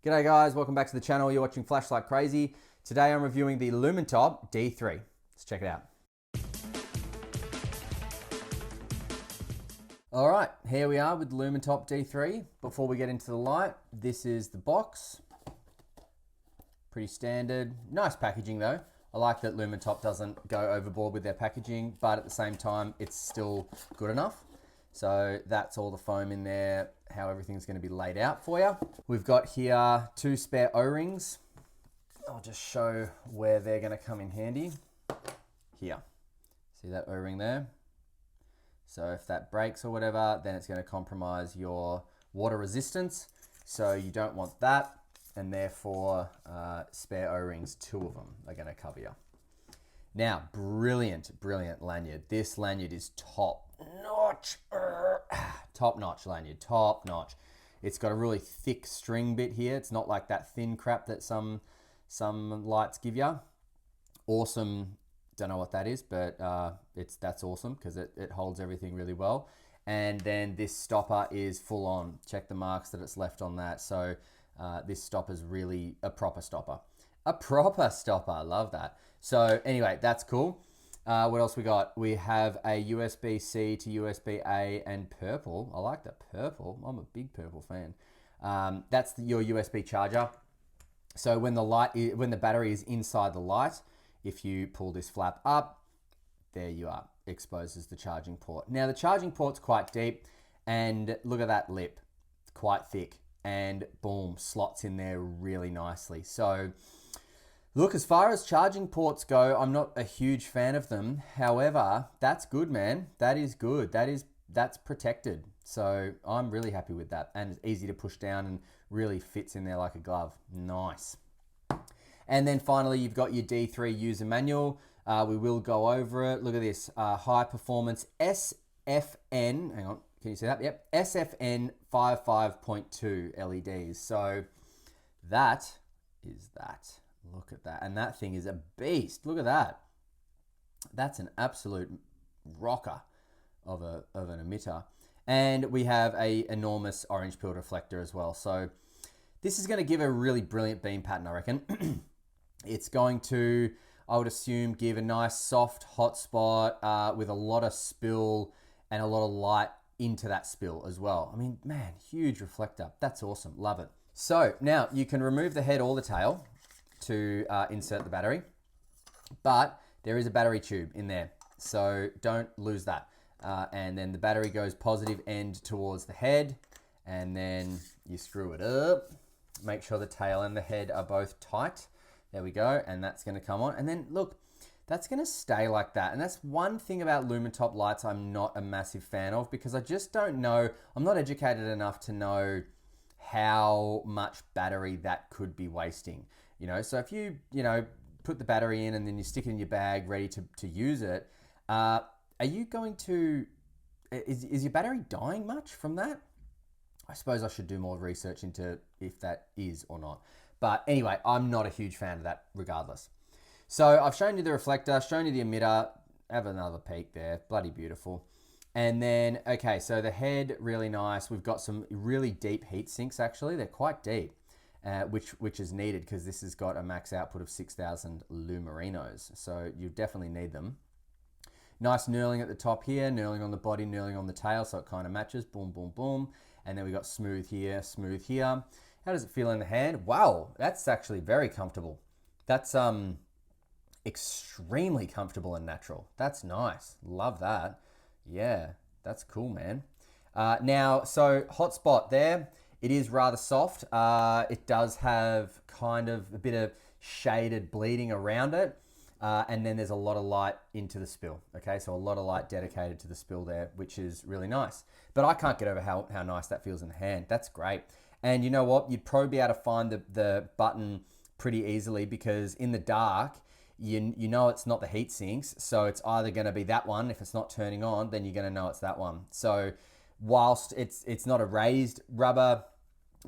G'day guys, welcome back to the channel. You're watching Flash Like Crazy. Today I'm reviewing the Lumintop D3. Let's check it out. All right, here we are with the Lumintop D3. Before we get into the light, this is the box. Pretty standard. Nice packaging though. I like that Lumintop doesn't go overboard with their packaging, but at the same time, it's still good enough. So that's all the foam in there, how everything's going to be laid out for you. We've got here 2 spare O-rings. I'll just show where they're going to come in handy. Here, see that O-ring there? So if that breaks or whatever, then it's going to compromise your water resistance. So you don't want that, and therefore spare O-rings, 2 of them are going to cover you. Now, brilliant lanyard. This lanyard is top notch. Top notch lanyard, top notch. It's got a really thick string bit here. It's not like that thin crap that some lights give you. Awesome. Don't know what that is, but that's awesome because it holds everything really well. And then this stopper is full on. Check the marks that it's left on that. So this stopper is really a proper stopper. A proper stopper. I love that. So anyway, that's cool. What else we got? We have a USB-C to USB-A and purple. I like that purple. I'm a big purple fan. That's your USB charger. So when the battery is inside the light, if you pull this flap up, there you are, exposes the charging port. Now the charging port's quite deep, and look at that lip, it's quite thick, and boom, slots in there really nicely. So look, as far as charging ports go, I'm not a huge fan of them. However, that's good, man. That is good. That's protected. So I'm really happy with that. And it's easy to push down and really fits in there like a glove. Nice. And then finally, you've got your D3 user manual. We will go over it. Look at this, high performance SFN. Hang on, can you see that? Yep, SFN 55.2 LEDs. So that is that. Look at that. And that thing is a beast. Look at that. That's an absolute rocker of an emitter. And we have a enormous orange pilled reflector as well. So this is going to give a really brilliant beam pattern, I reckon. It's going to, I would assume, give a nice soft hot spot with a lot of spill and a lot of light into that spill as well. I mean, man, huge reflector. That's awesome. Love it. So now you can remove the head or the tail to insert the battery, but there is a battery tube in there, so don't lose that. And then the battery goes positive end towards the head, and then you screw it up. Make sure the tail and the head are both tight. There we go, and that's going to come on. And then look, that's going to stay like that. And that's one thing about Lumintop lights I'm not a massive fan of, because I just don't know, I'm not educated enough to know how much battery that could be wasting. You know, so if you put the battery in and then you stick it in your bag ready to use it, are you going to, is your battery dying much from that? I suppose I should do more research into if that is or not. But anyway, I'm not a huge fan of that regardless. So I've shown you the reflector, shown you the emitter, have another peek there, bloody beautiful. And then, okay, so the head, really nice. We've got some really deep heat sinks actually, they're quite deep. Which is needed because this has got a max output of 6,000 lumerinos. So you definitely need them. Nice knurling at the top here, knurling on the body, knurling on the tail, so it kind of matches, boom, boom, boom. And then we got smooth here, smooth here. How does it feel in the hand? Wow, that's actually very comfortable. That's extremely comfortable and natural. That's nice, love that. Yeah, that's cool, man. Now, so hotspot there. It is rather soft. It does have kind of a bit of shaded bleeding around it. And then there's a lot of light into the spill. Okay, so a lot of light dedicated to the spill there, which is really nice. But I can't get over how nice that feels in the hand. That's great. And you know what? You'd probably be able to find the button pretty easily, because in the dark, you know it's not the heat sinks. So it's either going to be that one. If it's not turning on, then you're going to know it's that one. So whilst it's not a raised rubber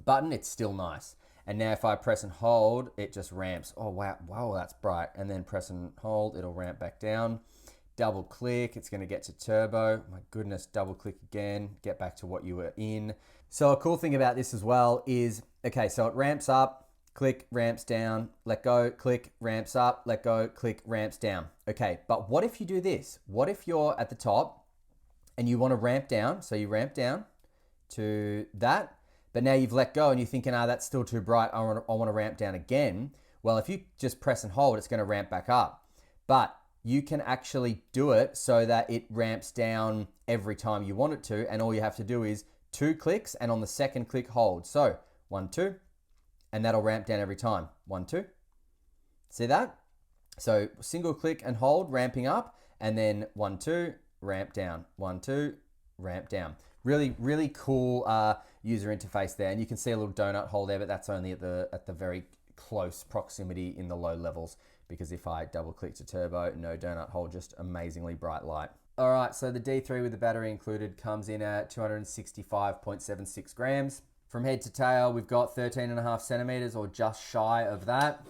button, it's still nice. And now if I press and hold, it just ramps. Oh wow, that's bright. And then press and hold, it'll ramp back down. Double click, it's going to get to turbo. My goodness, double click again, get back to what you were in. So a cool thing about this as well is, okay, so it ramps up, click, ramps down, let go, click, ramps up, let go, click, ramps down. Okay, but what if you do this? What if you're at the top and you want to ramp down? So you ramp down to that, but now you've let go and you're thinking, that's still too bright. I want to ramp down again. Well, if you just press and hold, it's going to ramp back up. But you can actually do it so that it ramps down every time you want it to, and all you have to do is 2 clicks, and on the second click, hold. So 1, 2, and that'll ramp down every time. 1, 2. See that? So single click and hold, ramping up, and then 1, 2, ramp down. 1, 2, ramp down. Really, really cool user interface there. And you can see a little donut hole there, but that's only at the very close proximity in the low levels, because if I double click to turbo, no donut hole, just amazingly bright light. All right, so the D3 with the battery included comes in at 265.76 grams. From head to tail, we've got 13.5 centimeters, or just shy of that.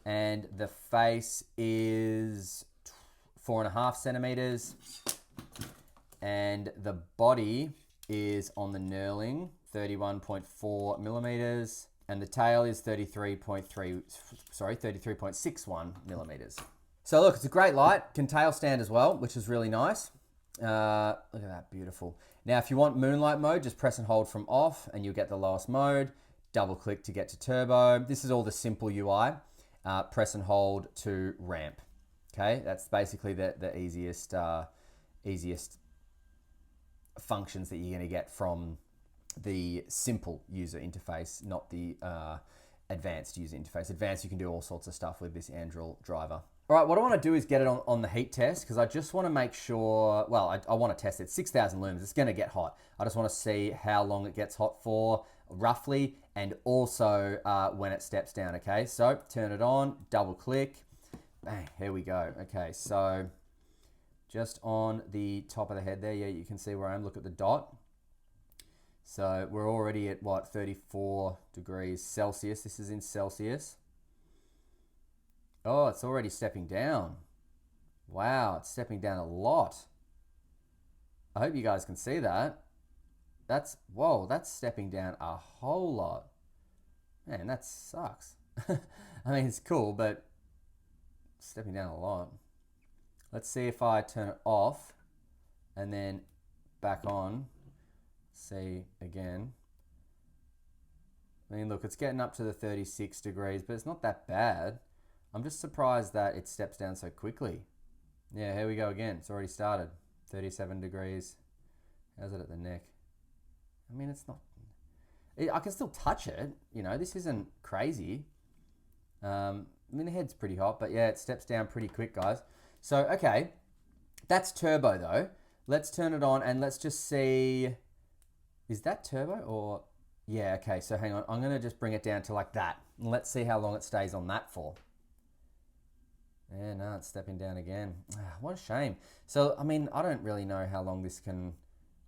And the face is 4.5 centimeters. And the body is on the knurling, 31.4 millimeters. And the tail is 33.61 millimeters. So look, it's a great light, can tail stand as well, which is really nice. Look at that, beautiful. Now, if you want moonlight mode, just press and hold from off and you'll get the lowest mode. Double click to get to turbo. This is all the simple UI. Press and hold to ramp. Okay, that's basically the easiest functions that you're gonna get from the simple user interface, not the advanced user interface. Advanced, you can do all sorts of stuff with this Android driver. All right, what I want to do is get it on the heat test, because I just want to make sure, well, I want to test it. 6,000 lumens, it's going to get hot. I just want to see how long it gets hot for, roughly, and also when it steps down, okay? So turn it on, double click, bang, here we go. Okay, so just on the top of the head there, yeah, you can see where I am. Look at the dot. So we're already at what, 34 degrees Celsius. This is in Celsius. Oh, it's already stepping down. Wow, it's stepping down a lot. I hope you guys can see that. Whoa, that's stepping down a whole lot. Man, that sucks. I mean, it's cool, but stepping down a lot. Let's see if I turn it off and then back on. See again. I mean, look, it's getting up to the 36 degrees, but it's not that bad. I'm just surprised that it steps down so quickly. Yeah, here we go again. It's already started. 37 degrees. How's it at the neck? I mean, it's not... I can still touch it. You know, this isn't crazy. I mean, the head's pretty hot, but yeah, it steps down pretty quick, guys. So, okay. That's turbo, though. Let's turn it on and let's just see... Is that turbo or... Yeah, okay, so hang on. I'm going to just bring it down to like that. And let's see how long it stays on that for. Yeah, no, it's stepping down again. What a shame. So, I mean, I don't really know how long this can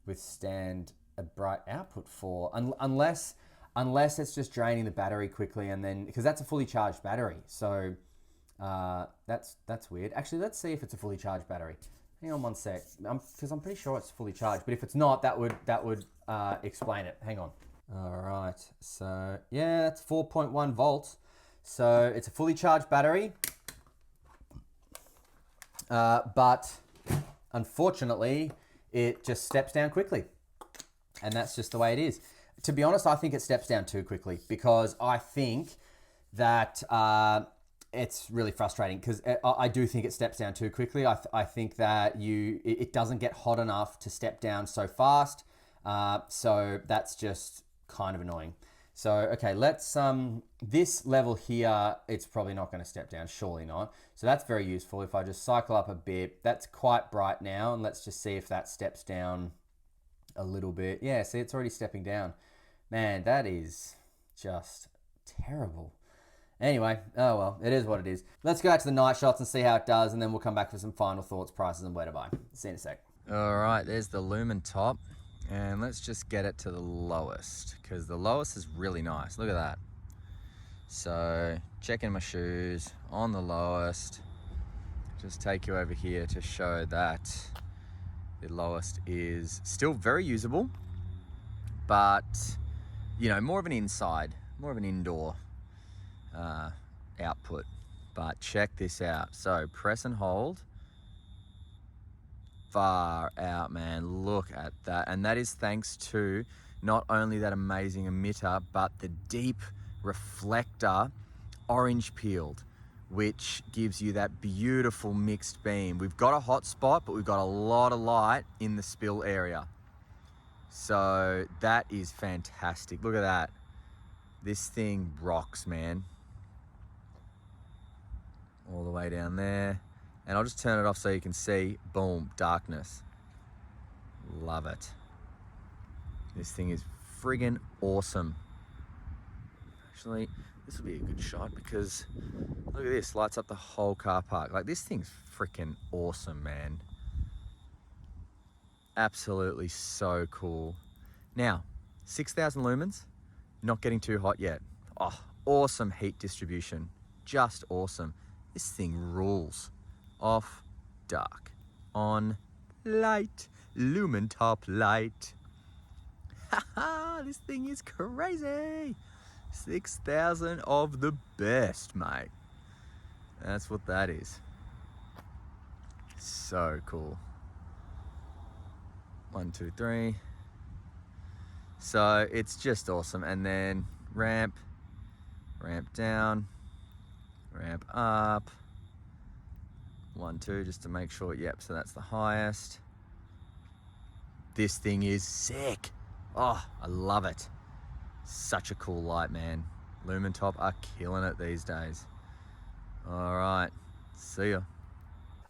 withstand a bright output for, unless it's just draining the battery quickly, and then, because that's a fully charged battery. So, that's weird. Actually, let's see if it's a fully charged battery. Hang on one sec, because I'm pretty sure it's fully charged. But if it's not, that would explain it. Hang on. All right. So yeah, it's 4.1 volts. So it's a fully charged battery. But unfortunately, it just steps down quickly. And that's just the way it is. To be honest, I think it steps down too quickly, because I think that it's really frustrating, because I do think it steps down too quickly. I think that it doesn't get hot enough to step down so fast. So that's just kind of annoying. So, okay, let's, this level here, it's probably not going to step down, surely not. So that's very useful. If I just cycle up a bit, that's quite bright now, and let's just see if that steps down a little bit. Yeah, see, it's already stepping down. Man, that is just terrible. Anyway, oh well, it is what it is. Let's go out to the night shots and see how it does, and then we'll come back for some final thoughts, prices, and where to buy. See you in a sec. All right, there's the Lumintop. And let's just get it to the lowest, because the lowest is really nice. Look at that. So checking my shoes on the lowest. Just take you over here to show that the lowest is still very usable, but you know, more of an indoor output. But check this out. So press and hold. Far out, man. Look at that. And that is thanks to not only that amazing emitter, but the deep reflector orange peeled, which gives you that beautiful mixed beam. We've got a hot spot, but we've got a lot of light in the spill area. So that is fantastic. Look at that. This thing rocks, man. All the way down there. And I'll just turn it off so you can see. Boom, darkness. Love it. This thing is friggin' awesome. Actually, this will be a good shot because look at this, lights up the whole car park. Like, this thing's freaking awesome, man. Absolutely so cool. Now, 6,000 lumens, not getting too hot yet. Oh, awesome heat distribution. Just awesome. This thing rules. Off, dark, on, light, Lumintop light. Haha, this thing is crazy. 6,000 of the best, mate. That's what that is. So cool. 1, 2, 3. So it's just awesome. And then ramp down, ramp up. 1, 2, just to make sure. Yep, so that's the highest. This thing is sick. Oh, I love it. Such a cool light, man. Lumintop are killing it these days. All right, see ya.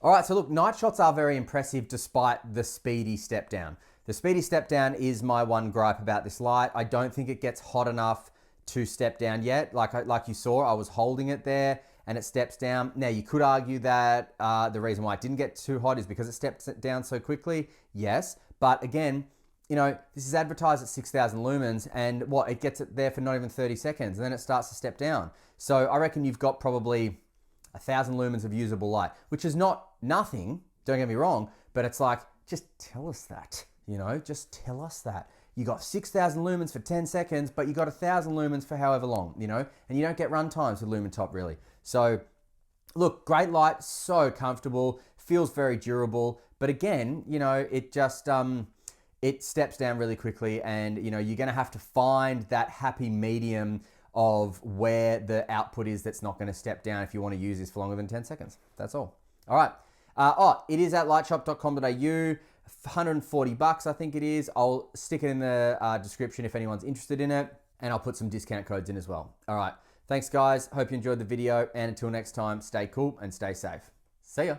All right, so look, night shots are very impressive despite the speedy step down. The speedy step down is my one gripe about this light. I don't think it gets hot enough to step down yet. Like you saw, I was holding it there and it steps down. Now, you could argue that the reason why it didn't get too hot is because it steps down so quickly. Yes, but again, you know, this is advertised at 6,000 lumens and what, it gets it there for not even 30 seconds and then it starts to step down. So I reckon you've got probably 1,000 lumens of usable light, which is not nothing, don't get me wrong, but it's like, just tell us that, you know, just tell us that. You got 6,000 lumens for 10 seconds, but you got 1,000 lumens for however long, you know, and you don't get run times with Lumintop really. So look, great light, so comfortable, feels very durable, but again, you know, it just, it steps down really quickly and, you know, you're gonna have to find that happy medium of where the output is that's not gonna step down if you wanna use this for longer than 10 seconds. That's all. All right. It is at lightshop.com.au, 140 bucks, I think it is. I'll stick it in the description if anyone's interested in it, and I'll put some discount codes in as well. All right. Thanks, guys. Hope you enjoyed the video, and until next time, stay cool and stay safe. See ya.